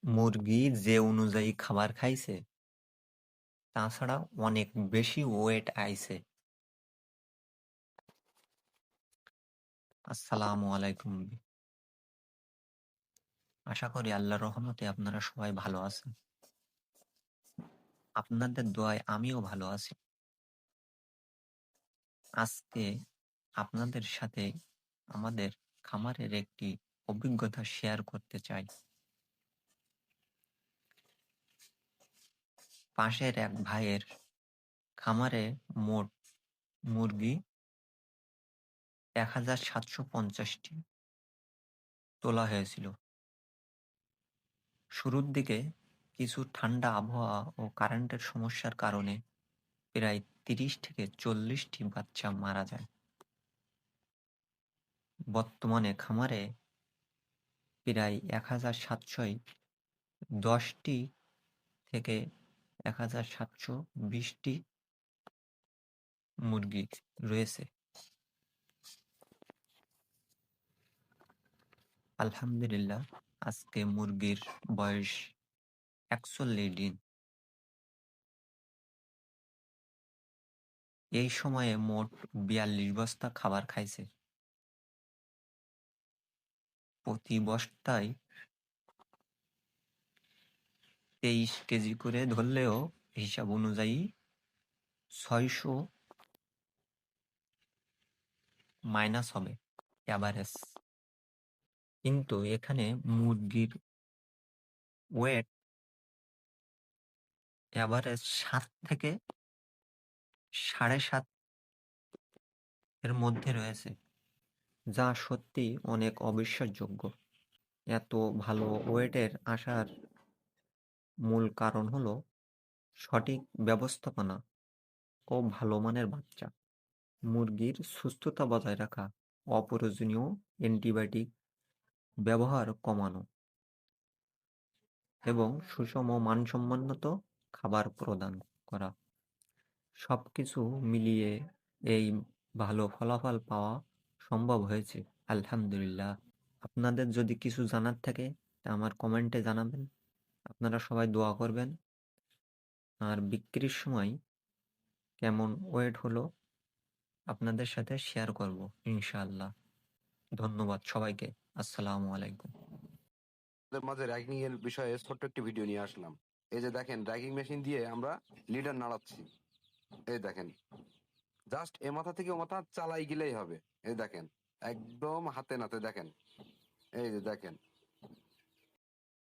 মুরগি যে অনুযায়ী খাবার খাইছে তাছাড়া অনেক বেশি ওয়েট আইছে। আসসালামু আলাইকুম। আশা করি আল্লাহর রহমতে আপনারা সবাই ভালো আছেন। আপনাদের দোয়ায় আমিও ভালো আছি। আজকে আপনাদের সাথে আমাদের খামারের একটি অভিজ্ঞতা শেয়ার করতে চাই। পাশের এক ভাইয়ের খামারে মোট মুরগি 1750টি তোলা হয়েছিল। শুরুর দিকে কিছু ঠান্ডা আবহাওয়া ও কারেন্টের সমস্যার কারণে প্রায় ৩০ থেকে ৪০টি বাচ্চা মারা যায়। বর্তমানে খামারে প্রায় 1700ই 10টি থেকে 1720টি মুরগি রয়েছে। আলহামদুলিল্লাহ, আজকে মুরগির বয়স 41 দিন। এই সময়ে মোট 42 বস্তা খাবার খাইছে। প্রতি বস্তায় 23 কেজি করে ধরলেও হিসাব অনুযায়ী 600 মাইনাস হবে এভারেজ। কিন্তু এখানে মুরগির ওয়েট এভারেজ 7 থেকে 7.5 এর মধ্যে রয়েছে, যা সত্যি অনেক অবিশ্বাসযোগ্য। এত ভালো ওয়েটের আসার মূল কারণ হলো সঠিক ব্যবস্থাপনা ও ভালো মানের বাচ্চা, মুরগির সুস্থতা বজায় রাখা, অপ্রয়োজনীয় অ্যান্টিবায়োটিক ব্যবহার কমানো এবং সুষম মানসম্মত খাবার প্রদান করা। সবকিছু মিলিয়ে এই ভালো ফলাফল পাওয়া সম্ভব হয়েছে, আলহামদুলিল্লাহ। আপনাদের যদি কিছু জানার থাকে তা আমার কমেন্টে জানাবেন। আপনারা সবাই দোয়া করবেন। আর বিক্রির সময় কেমন ওয়েট হলো আপনাদের সাথে শেয়ার করব ইনশাআল্লাহ। ধন্যবাদ সবাইকে। আসসালামু আলাইকুম। আপনাদের মাঝে র্যাগিং এর বিষয়ে ছোট্ট একটি ভিডিও নিয়ে আসলাম। এই যে দেখেন, র্যাগিং মেশিন দিয়ে আমরা লিডার নাড়াচ্ছি। এই দেখেন, জাস্ট এ মাথা থেকে ও মাথা চালাই গেলেই হবে। এই দেখেন, একদম হাতে নাতে দেখেন। এই যে দেখেন।